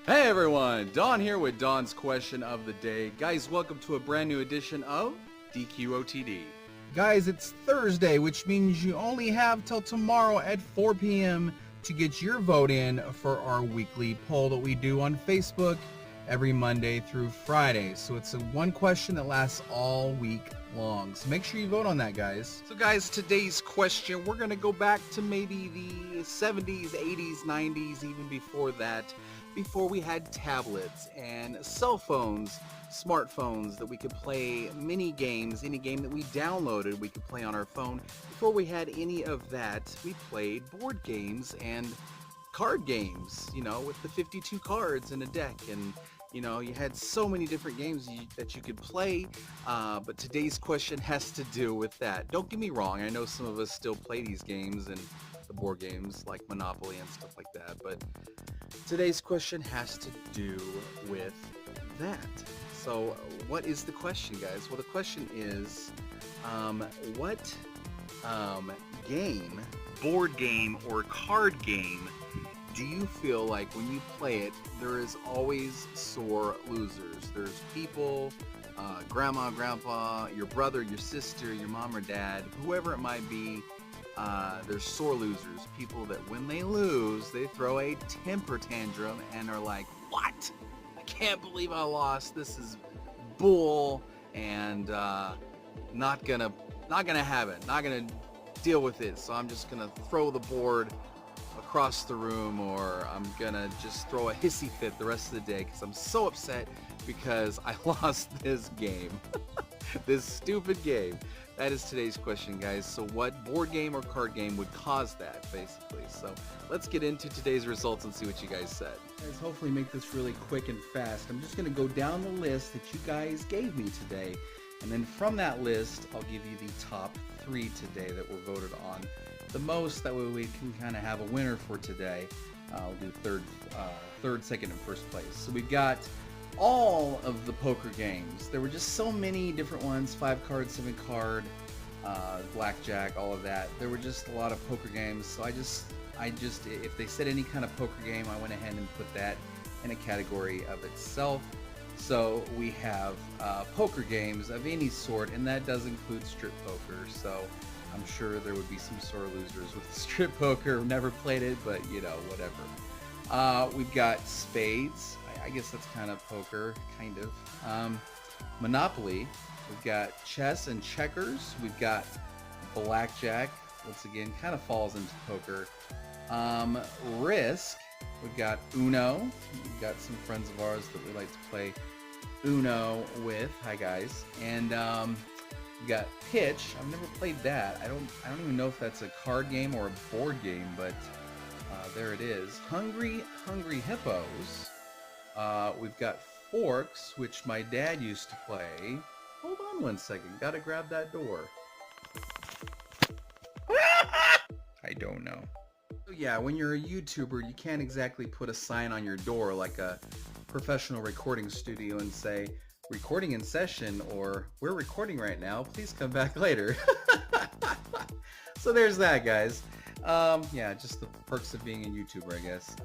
Hey everyone, Don here with Don's Question of the Day. Guys, welcome to a brand new edition of DQOTD. Guys, it's Thursday, which means you only have till tomorrow at 4 p.m. to get your vote in for our weekly poll that we do on Facebook every Monday through Friday. So it's one question that lasts all week long. So make sure you vote on that, guys. So guys, today's question, we're going to go back to maybe the 70s, 80s, 90s, even before that, before we had tablets and cell phones, smartphones that we could play mini games. Any game that we downloaded we could play on our phone. Before we had any of that, we played board games and card games, you know, with the 52 cards in a deck. And you know, you had so many different games that you could play, but today's question has to do with that. Don't get me wrong, I know some of us still play these games and the board games like Monopoly and stuff like that, but today's question has to do with that. So what is the question, guys? Well, the question is, what game, board game or card game do you feel like when you play it, there is always sore losers? There's people, grandma, grandpa, your brother, your sister, your mom or dad, whoever it might be, there's sore losers. People that when they lose, they throw a temper tantrum and are like, what? I can't believe I lost. This is bull, and not gonna have it. Not gonna deal with it. So I'm just gonna throw the board across the room, or I'm gonna just throw a hissy fit the rest of the day because I'm so upset because I lost this game. This stupid game. That is today's question, guys. So what board game or card game would cause that, basically? So let's get into today's results and see what you guys said. Guys, hopefully make this really quick and fast. I'm just gonna go down the list that you guys gave me today, and then from that list I'll give you the top 3 today that were voted on the most. That way we can kind of have a winner for today. I'll do third, second, and first place. So we've got all of the poker games. There were just so many different ones, 5 card, 7 card, blackjack, all of that. There were just a lot of poker games. So I just, if they said any kind of poker game, I went ahead and put that in a category of itself. So we have poker games of any sort, and that does include strip poker. So I'm sure there would be some sore losers with strip poker. Never played it, but you know, whatever. We've got spades. I guess that's kind of poker, kind of. Monopoly. We've got chess and checkers. We've got blackjack. Once again, kind of falls into poker. Risk. We've got Uno. We've got some friends of ours that we like to play Uno with. Hi guys. And we got pitch. I've never played that. I don't even know if that's a card game or a board game, but there it is. Hungry Hippos. We've got forks, which my dad used to play. Hold on one second. Gotta grab that door. I don't know. So yeah, when you're a YouTuber, you can't exactly put a sign on your door like a professional recording studio and say, recording in session, or we're recording right now, please come back later. So there's that, guys. Yeah, just the perks of being a YouTuber, I guess.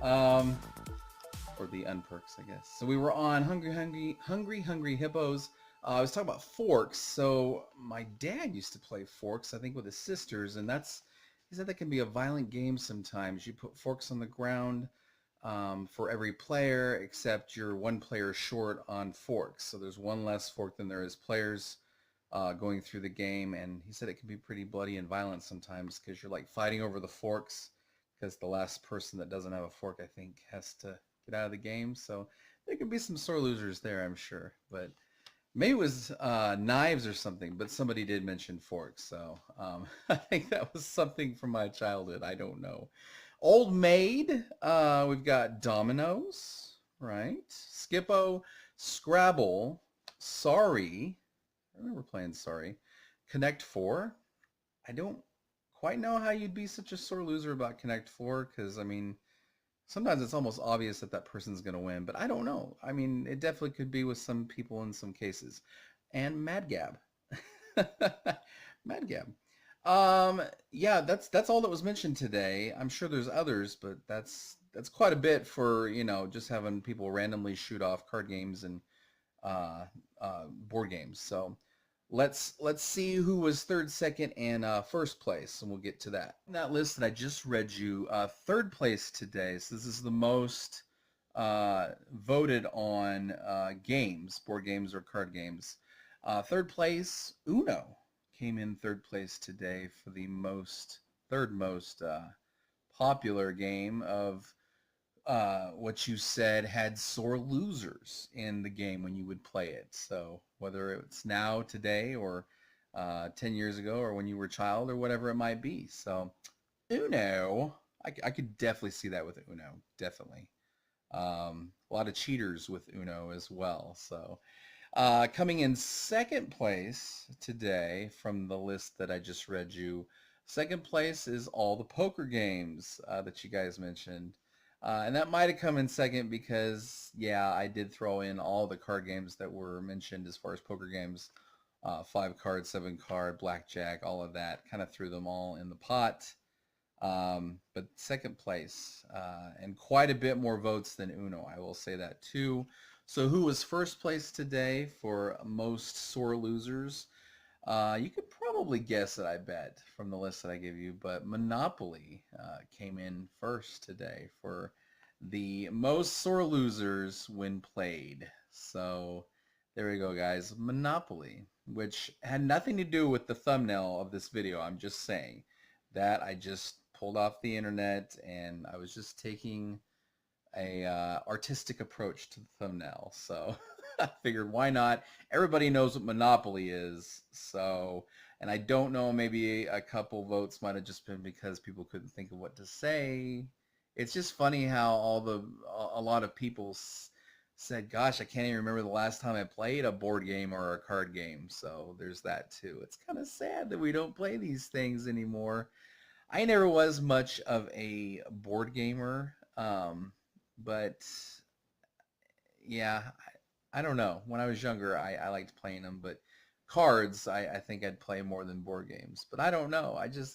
Or the unperks, I guess. So we were on Hungry Hippos. I was talking about forks. So my dad used to play forks, I think, with his sisters, and he said that can be a violent game sometimes. You put forks on the ground for every player, except you're one player short on forks. So there's one less fork than there is players going through the game, and he said it can be pretty bloody and violent sometimes because you're like fighting over the forks, because the last person that doesn't have a fork, I think, has to get out of the game. So there could be some sore losers there, I'm sure. But maybe it was knives or something, but somebody did mention forks. So I think that was something from my childhood. I don't know. Old Maid. We've got dominoes, right? Skippo, Scrabble, Sorry. I remember playing Sorry. Connect 4. I don't quite know how you'd be such a sore loser about Connect 4, because, I mean, sometimes it's almost obvious that that person's going to win, but I don't know. I mean, it definitely could be with some people in some cases. And Mad Gab. Mad Gab. Yeah, that's all that was mentioned today. I'm sure there's others, but that's that's quite a bit for, just having people randomly shoot off card games and board games. So let's see who was third, second, and first place, and we'll get to that. In that list that I just read you, third place today. So this is the most voted on games, board games or card games. Third place, Uno came in third place today for the third most popular game of what you said had sore losers in the game when you would play it. So whether it's now, today, or 10 years ago, or when you were a child, or whatever it might be. So Uno, I could definitely see that with Uno, definitely. A lot of cheaters with Uno as well. So coming in second place today from the list that I just read you, second place is all the poker games that you guys mentioned. And that might have come in second because, yeah, I did throw in all the card games that were mentioned as far as poker games. 5 card, 7 card, blackjack, all of that. Kind of threw them all in the pot. But second place, and quite a bit more votes than Uno, I will say that too. So who was first place today for most sore losers? You could probably guess it, I bet, from the list that I give you, but Monopoly came in first today for the most sore losers when played. So there we go, guys. Monopoly, which had nothing to do with the thumbnail of this video. I'm just saying that I just pulled off the internet and I was just taking a artistic approach to the thumbnail. So I figured, why not? Everybody knows what Monopoly is. So, and I don't know, maybe a couple votes might have just been because people couldn't think of what to say. It's just funny how a lot of people said, gosh, I can't even remember the last time I played a board game or a card game. So there's that too. It's kind of sad that we don't play these things anymore. I never was much of a board gamer, but yeah, I don't know. When I was younger, I liked playing them, but cards, I think I'd play more than board games. But I don't know. It's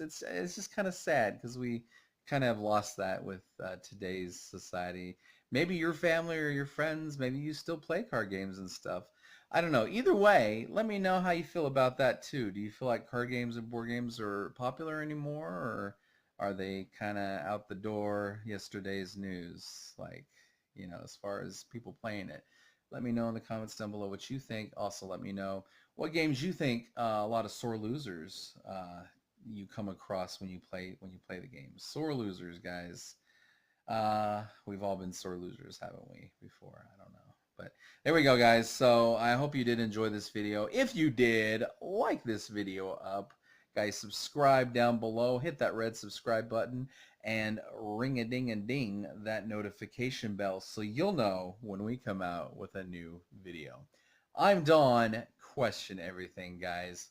just kind of sad because we kind of have lost that with today's society. Maybe your family or your friends, maybe you still play card games and stuff. I don't know. Either way, let me know how you feel about that too. Do you feel like card games and board games are popular anymore, or are they kind of out the door, yesterday's news, like, as far as people playing it? Let me know in the comments down below what you think. Also, let me know what games you think a lot of sore losers you come across when you play the game. Sore losers, guys. We've all been sore losers, haven't we, before? I don't know. But there we go, guys. So I hope you did enjoy this video. If you did, like this video up. Guys, subscribe down below. Hit that red subscribe button and ring-a-ding-a-ding that notification bell so you'll know when we come out with a new video. I'm Don. Question everything, guys.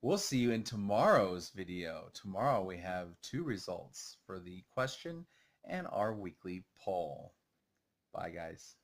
We'll see you in tomorrow's video. Tomorrow we have 2 results for the question and our weekly poll. Bye, guys.